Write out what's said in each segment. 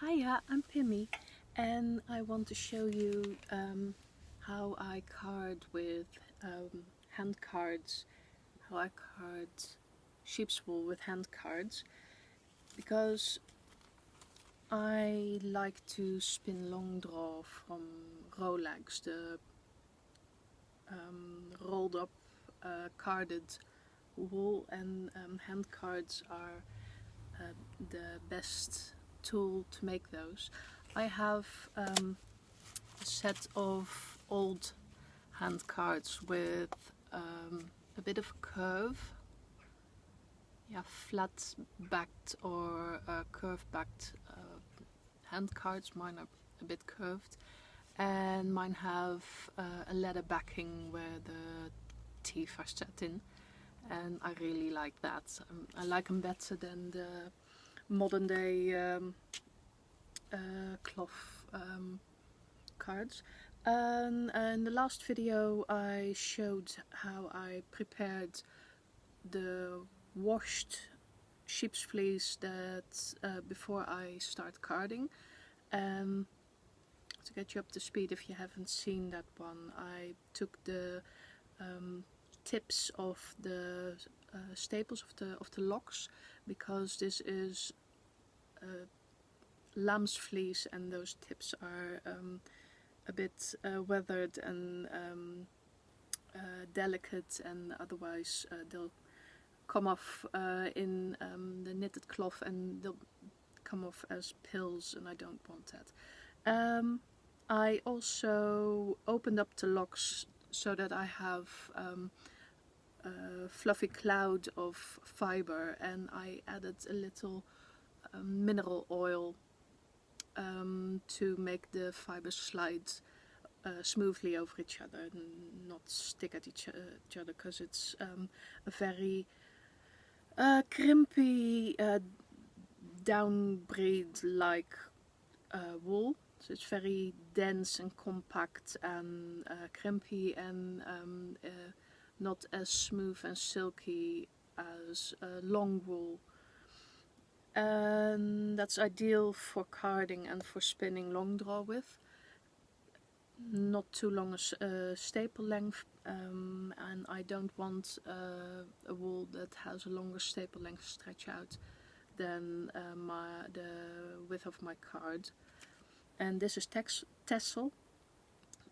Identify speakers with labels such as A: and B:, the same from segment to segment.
A: Hiya, I'm Pimmie, and I want to show you how I card with hand cards, how I card sheep's wool with hand cards, because I like to spin long draw from rolags, the rolled up carded wool, and hand cards are the best tool to make those. I have a set of old hand cards with a bit of curve, flat backed or curve backed hand cards. Mine are a bit curved, and mine have a leather backing where the teeth are set in, and I really like that. I like them better than the modern day cloth cards. And in the last video I showed how I prepared the washed sheep's fleece that before I start carding. To get you up to speed, if you haven't seen that one, I took the tips of the staples of the locks, because this is lamb's fleece and those tips are a bit weathered and delicate, and otherwise they'll come off in the knitted cloth and they'll come off as pills, and I don't want that. I also opened up the locks so that I have a fluffy cloud of fiber, and I added a little mineral oil to make the fibers slide smoothly over each other and not stick at each other, because it's a very crimpy downbreed like wool. So it's very dense and compact and crimpy, and not as smooth and silky as long wool. And that's ideal for carding and for spinning long draw with. Not too long a staple length, and I don't want a wool that has a longer staple length stretch out than the width of my card. And this is tassel,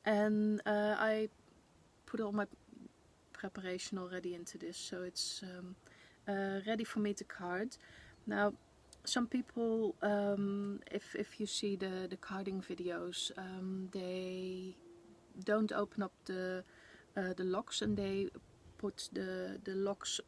A: and I put all my preparation already into this, so it's ready for me to card. Now, some people, if you see the carding videos, they don't open up the locks, and they put the locks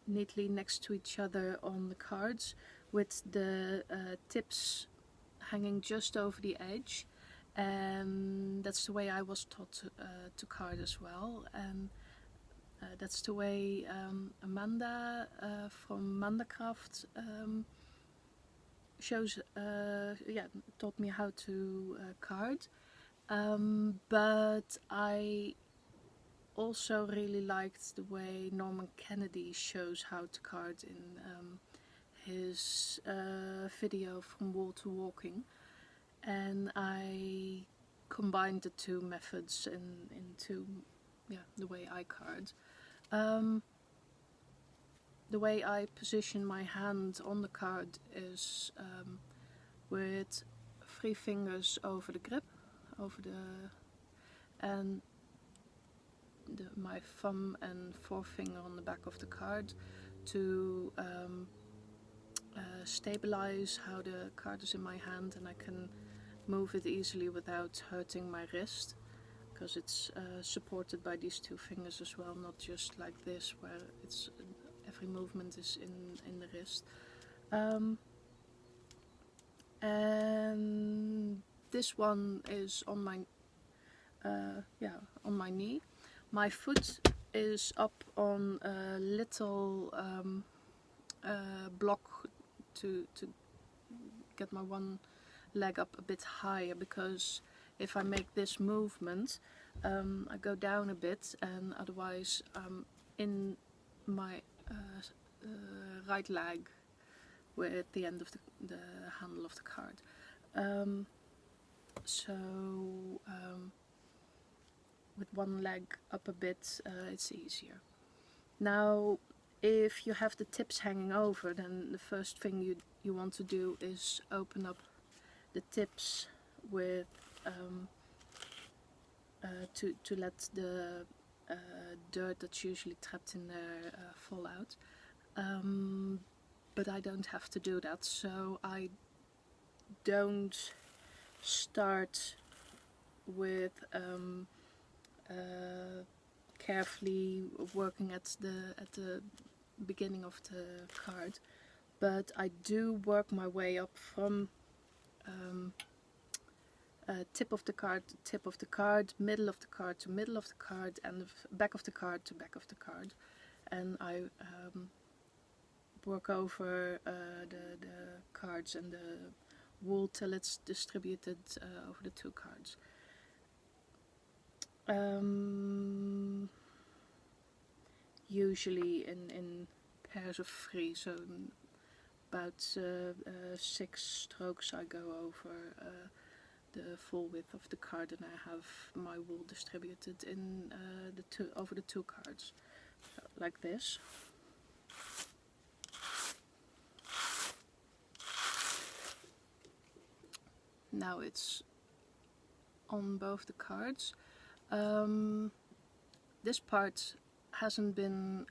A: neatly next to each other on the cards, with the tips hanging just over the edge. And that's the way I was taught to card as well, and that's the way Amanda from Mandacraft taught me how to card. But I also really liked the way Norman Kennedy shows how to card in his video From Wool to Walking, and I combined the two methods into the way I card. The way I position my hand on the card is with 3 fingers over the grip, and my thumb and forefinger on the back of the card to stabilize how the card is in my hand, and I can move it easily without hurting my wrist, because it's supported by these 2 fingers as well, not just like this where it's every movement is in the wrist. And this one is on my knee. My foot is up on a little block to get my one leg up a bit higher, because if I make this movement I go down a bit, and otherwise in my right leg with the end of the handle of the card. With one leg up a bit, it's easier. Now, if you have the tips hanging over, then the first thing you want to do is open up the tips with to let the dirt that's usually trapped in there fall out. But I don't have to do that, so I don't start with carefully working at the beginning of the card, but I do work my way up from tip of the card to tip of the card, middle of the card to middle of the card, and the back of the card to back of the card, and I work over the cards and the wool till it's distributed over the two cards. Usually in pairs of 3, so about 6 strokes I go over the full width of the card, and I have my wool distributed in over the two cards, so, like this. Now it's on both the cards. This part hasn't been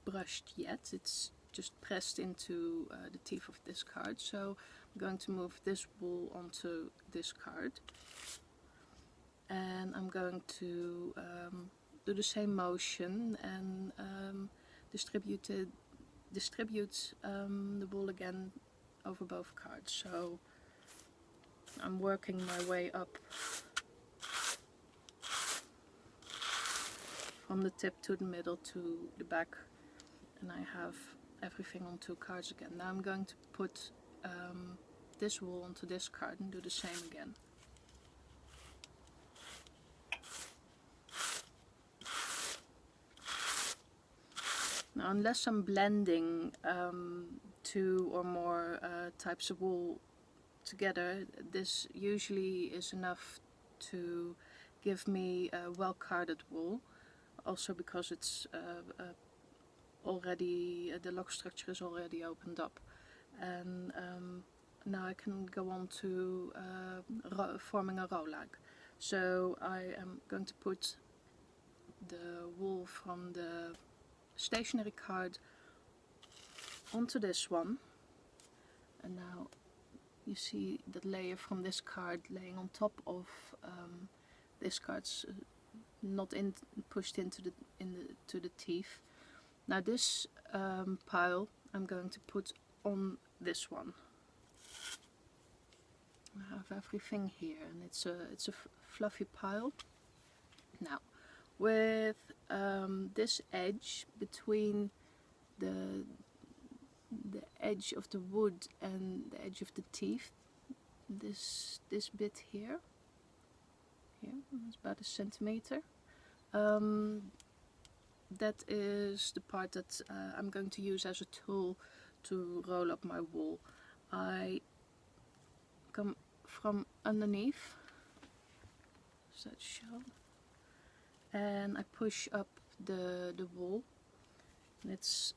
A: brushed yet, it's just pressed into the teeth of this card, so I'm going to move this wool onto this card, and I'm going to do the same motion and distribute the wool again over both cards. So I'm working my way up from the tip to the middle to the back, and I have everything on 2 cards again. Now I'm going to put this wool onto this card and do the same again. Now, unless I'm blending 2 or more types of wool together, this usually is enough to give me well carded wool, also because it's already the lock structure is already opened up, and now I can go on to forming a rolag. So I am going to put the wool from the stationary card onto this one, and now you see the layer from this card laying on top of this card's not pushed into the teeth. Now this pile I'm going to put on this one. I have everything here, and it's a fluffy pile. Now, with this edge between the edge of the wood and the edge of the teeth, this bit here, it's about 1 centimeter. That is the part that I'm going to use as a tool to roll up my wool. I come from underneath, as that's shown, and I push up the wool, and it's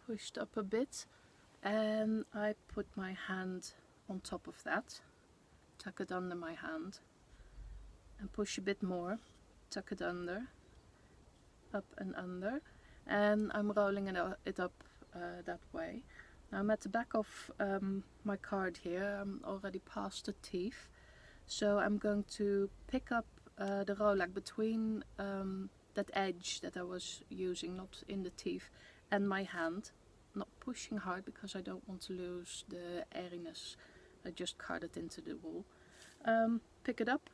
A: pushed up a bit, and I put my hand on top of that, tuck it under my hand, and push a bit more, tuck it under, up and under, and I'm rolling it up that way. Now I'm at the back of my card here. I'm already past the teeth, so I'm going to pick up the rolag between that edge that I was using, not in the teeth, and my hand, not pushing hard because I don't want to lose the airiness. I just card it into the wool. Pick it up,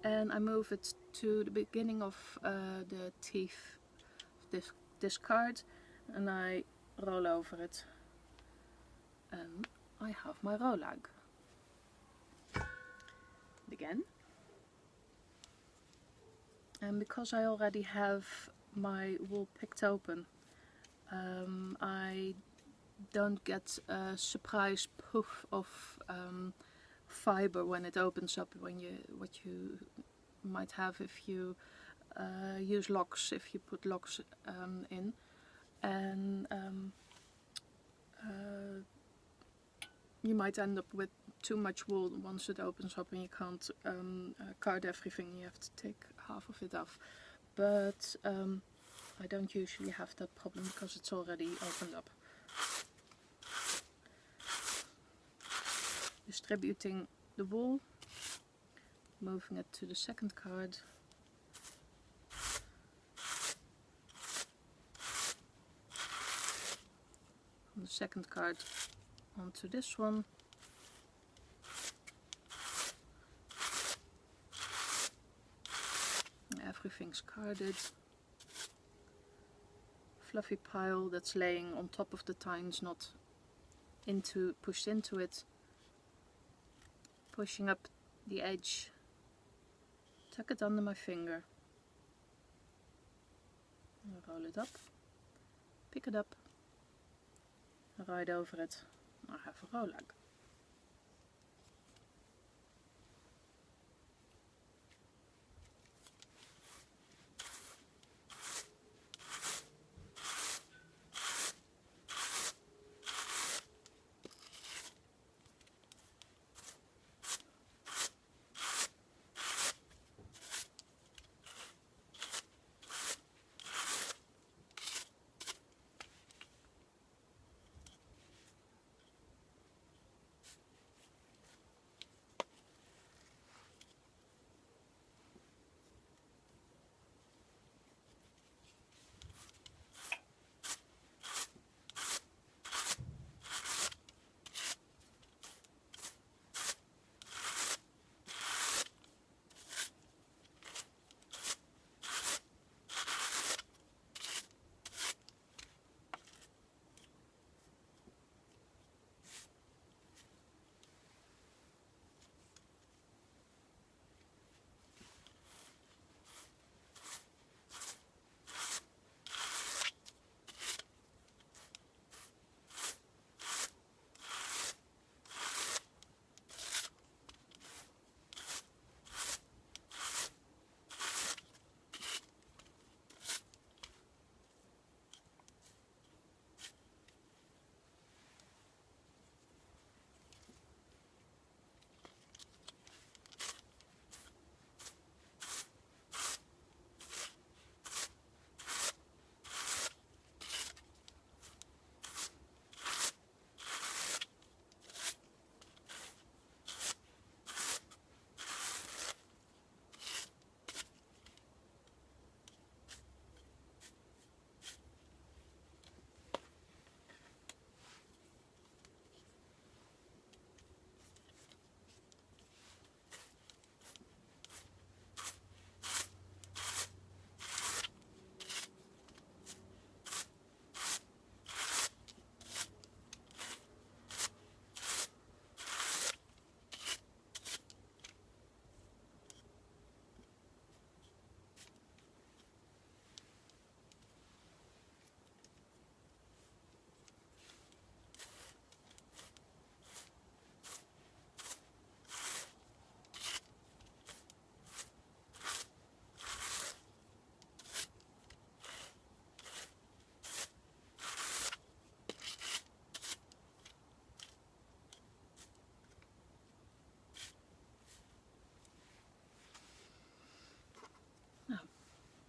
A: and I move it to the beginning of the teeth of this card, and I roll over it, and I have my rolag. Again, and because I already have my wool picked open, I don't get a surprise poof of fiber when it opens up, what you might have if you use locks, if you put locks in. And you might end up with too much wool once it opens up and you can't card everything. You have to take half of it off. But I don't usually have that problem because it's already opened up. Distributing the wool, moving it to the second card. From the second card onto this one. Everything's carded. Fluffy pile that's laying on top of the tines, not pushed into it. Pushing up the edge. Tuck it under my finger. Roll it up. Pick it up. Ride over it. I have a rolag.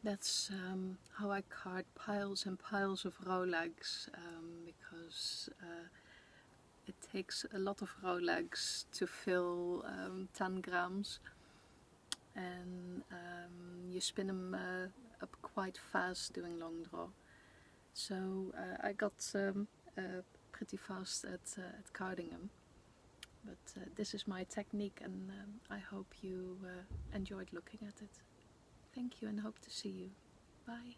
A: That's how I card piles and piles of rolags, because it takes a lot of rolags to fill 10 grams, and you spin them up quite fast doing long draw. So I got pretty fast at carding them. But this is my technique, and I hope you enjoyed looking at it. Thank you and hope to see you. Bye.